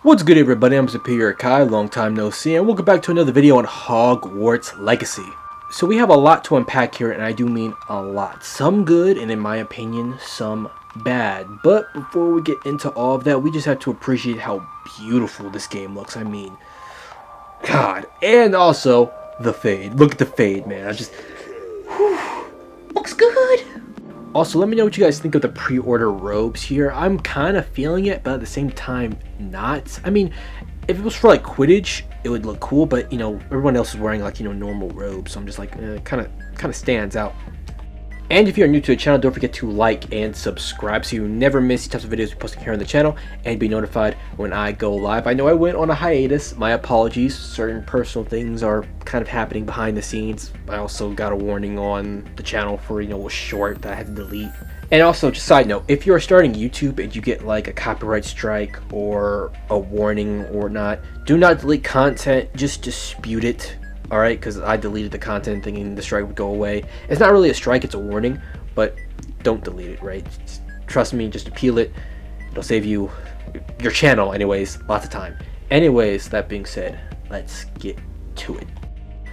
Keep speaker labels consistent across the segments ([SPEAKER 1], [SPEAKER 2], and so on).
[SPEAKER 1] What's good, everybody? I'm Superior Kai, long time no see, and welcome back to another video on Hogwarts Legacy. So we have a lot to unpack here, and I do mean a lot. Some good, and in my opinion, some bad. But before we get into all of that, we just have to appreciate how beautiful this game looks. I mean, God. And also, the fade. Look at the fade, man. Looks good. Also, let me know what you guys think of the pre-order robes here. I'm kind of feeling it, but at the same time, not. I mean, if it was for like Quidditch, it would look cool, but you know, everyone else is wearing like, you know, normal robes, so I'm just like, kind of stands out. And if you're new to the channel, don't forget to like and subscribe so you never miss the types of videos we post here on the channel and be notified when I go live. I know I went on a hiatus. My apologies. Certain personal things are kind of happening behind the scenes. I also got a warning on the channel for, you know, a short that I had to delete. And also, just side note, if you're starting YouTube and you get like a copyright strike or a warning or not, do not delete content, just dispute it. Alright, because I deleted the content thinking the strike would go away. It's not really a strike, it's a warning, but don't delete it, right? Just trust me, just appeal it. It'll save you, your channel anyways, lots of time. Anyways, that being said, let's get to it.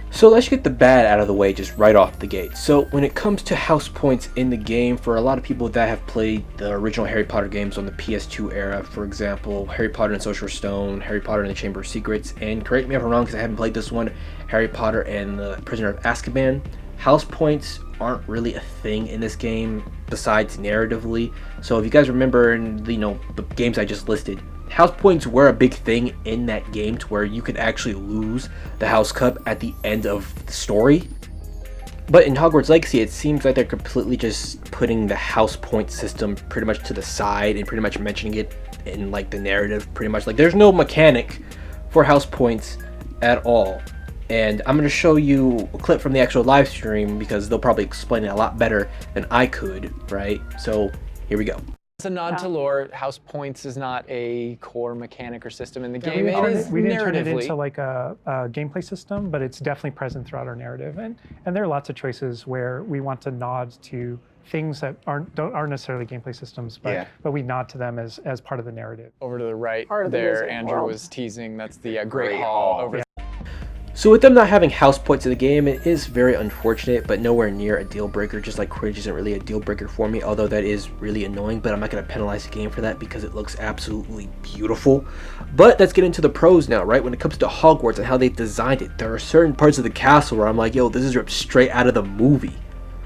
[SPEAKER 1] So let's get the bad out of the way just right off the gate. So when it comes to house points in the game, for a lot of people that have played the original Harry Potter games on the PS2 era, for example, Harry Potter and the Sorcerer's Stone, Harry Potter and the Chamber of Secrets, and correct me if I'm wrong because I haven't played this one, Harry Potter and the Prisoner of Azkaban, house points aren't really a thing in this game besides narratively. So if you guys remember in, you know, the games I just listed, house points were a big thing in that game to where you could actually lose the house cup at the end of the story. But in Hogwarts Legacy, it seems like they're completely just putting the house point system pretty much to the side and pretty much mentioning it in like the narrative pretty much. Like there's no mechanic for house points at all. And I'm going to show you a clip from the actual live stream because they'll probably explain it a lot better than I could, right? So here we go.
[SPEAKER 2] It's a nod to lore. House points is not a core mechanic or system in the game.
[SPEAKER 3] We didn't turn it into like a gameplay system, but it's definitely present throughout our narrative. And there are lots of choices where we want to nod to things that aren't necessarily gameplay systems, but we nod to them as part of the narrative.
[SPEAKER 2] Over to the right there, Andrew was teasing. That's the Great Hall over there.
[SPEAKER 1] So with them not having house points in the game, it is very unfortunate, but nowhere near a deal breaker. Just like Quidditch isn't really a deal breaker for me, although that is really annoying, but I'm not going to penalize the game for that because it looks absolutely beautiful. But let's get into the pros now, right? When it comes to Hogwarts and how they designed it, there are certain parts of the castle where I'm like, yo, this is ripped straight out of the movie,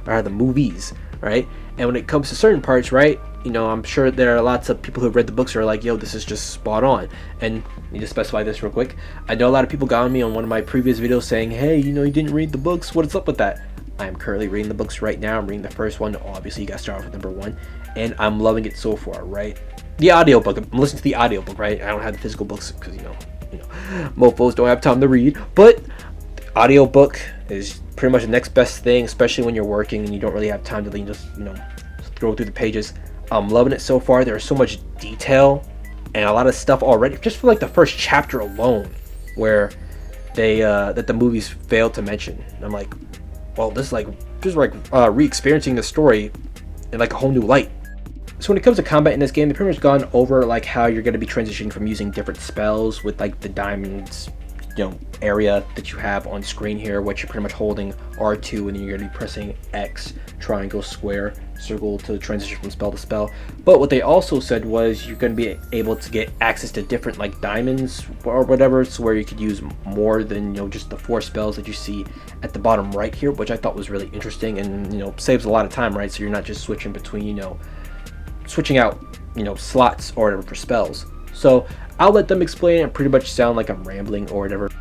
[SPEAKER 1] or the movies, right? And when it comes to certain parts, right, you know, I'm sure there are lots of people who have read the books who are like, yo, this is just spot on. And I need to specify this real quick. I know a lot of people got on me on one of my previous videos saying, hey, you know, you didn't read the books. What is up with that? I am currently reading the books right now. I'm reading the first one. Obviously, you got to start off with number 1. And I'm loving it so far, right? The audiobook. I'm listening to the audiobook, right? I don't have the physical books because, you know, mofos don't have time to read. But the audiobook is pretty much the next best thing, especially when you're working and you don't really have time to just, you know, throw through the pages. I'm loving it so far. There's so much detail and a lot of stuff already, just for like the first chapter alone, where they that the movies failed to mention. And I'm like, well, this is like re-experiencing the story in like a whole new light. So when it comes to combat in this game, they've pretty much gone over like how you're going to be transitioning from using different spells with like the diamonds, you know, area that you have on screen here, which you're pretty much holding R2 and then you're going to be pressing X, triangle, square, circle to transition from spell to spell. But what they also said was you're going to be able to get access to different like diamonds or whatever, so where you could use more than, you know, just the 4 spells that you see at the bottom right here, which I thought was really interesting and, you know, saves a lot of time, right? So you're not just switching between, you know, switching out, you know, slots or whatever for spells. So I'll let them explain it and pretty much sound like I'm rambling or whatever.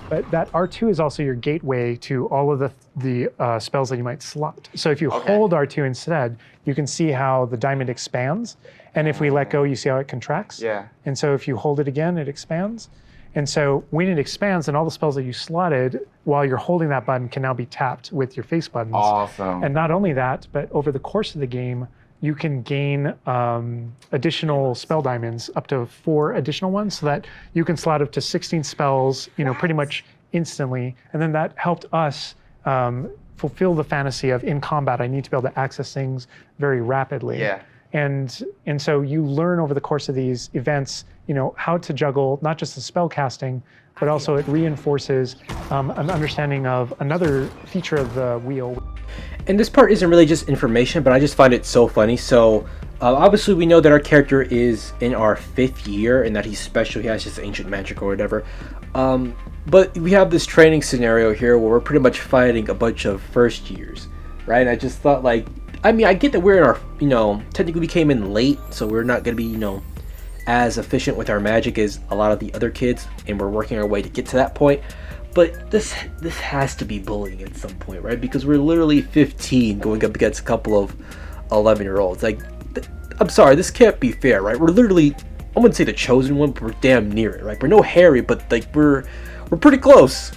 [SPEAKER 3] But that R2 is also your gateway to all of the spells that you might slot. So if you hold R2 instead, you can see how the diamond expands. And if we let go, you see how it contracts.
[SPEAKER 4] Yeah.
[SPEAKER 3] And so if you hold it again, it expands. And so when it expands, then all the spells that you slotted while you're holding that button can now be tapped with your face buttons.
[SPEAKER 4] Awesome.
[SPEAKER 3] And not only that, but over the course of the game, you can gain additional spell diamonds, up to 4 additional ones, so that you can slot up to 16 spells, you know, pretty much instantly. And then that helped us fulfill the fantasy of in combat, I need to be able to access things very rapidly.
[SPEAKER 4] Yeah.
[SPEAKER 3] And so you learn over the course of these events, how to juggle not just the spell casting, but also it reinforces an understanding of another feature of the wheel.
[SPEAKER 1] And this part isn't really just information, but I just find it so funny. So obviously we know that our character is in our 5th year and that he's special. He has just ancient magic or whatever. But we have this training scenario here where we're pretty much fighting a bunch of first years, right? And I just thought, like, I mean, I get that we're in our, technically we came in late, so we're not going to be, as efficient with our magic as a lot of the other kids, and we're working our way to get to that point. But this has to be bullying at some point, right? Because we're literally 15 going up against a couple of 11-year-olds. Like, I'm sorry, this can't be fair, right? We're literally, I wouldn't say the chosen one, but we're damn near it, right? We're no Harry, but like we're pretty close.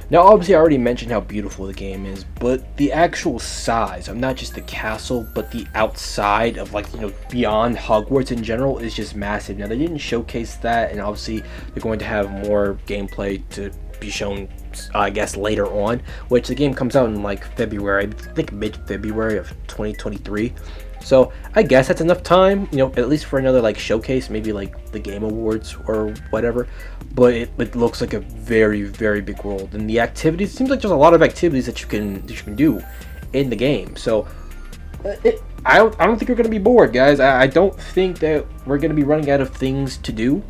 [SPEAKER 1] Now, obviously, I already mentioned how beautiful the game is, but the actual size of not just the castle, but the outside of, like, beyond Hogwarts in general is just massive. Now, they didn't showcase that, and obviously, they're going to have more gameplay to be shown, I guess, later on, which the game comes out in, like, February, I think mid-February of 2023. So I guess that's enough time, at least for another like showcase, maybe like the Game Awards or whatever. But it looks like a very, very big world, and the activities, it seems like there's a lot of activities that you can do in the game. So I don't think we're gonna be bored, guys. I don't think that we're gonna be running out of things to do.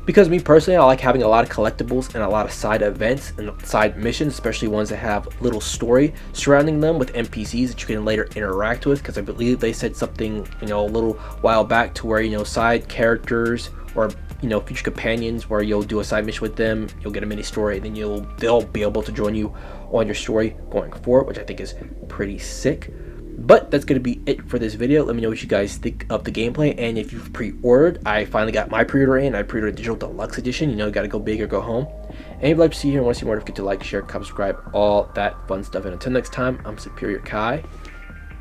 [SPEAKER 1] Because me personally, I like having a lot of collectibles and a lot of side events and side missions, especially ones that have little story surrounding them with NPCs that you can later interact with. Because I believe they said something, a little while back to where, side characters or, future companions where you'll do a side mission with them, you'll get a mini story, and then they'll be able to join you on your story going forward, which I think is pretty sick. But that's going to be it for this video. Let me know what you guys think of the gameplay, and if you've pre-ordered, I finally got my pre-order in. I pre-ordered Digital Deluxe Edition. You got to go big or go home. And if you'd like to see here and want to see more, don't forget to like, share, comment, subscribe, all that fun stuff. And until next time, I'm Superior Kai,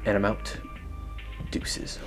[SPEAKER 1] and I'm out. Deuces.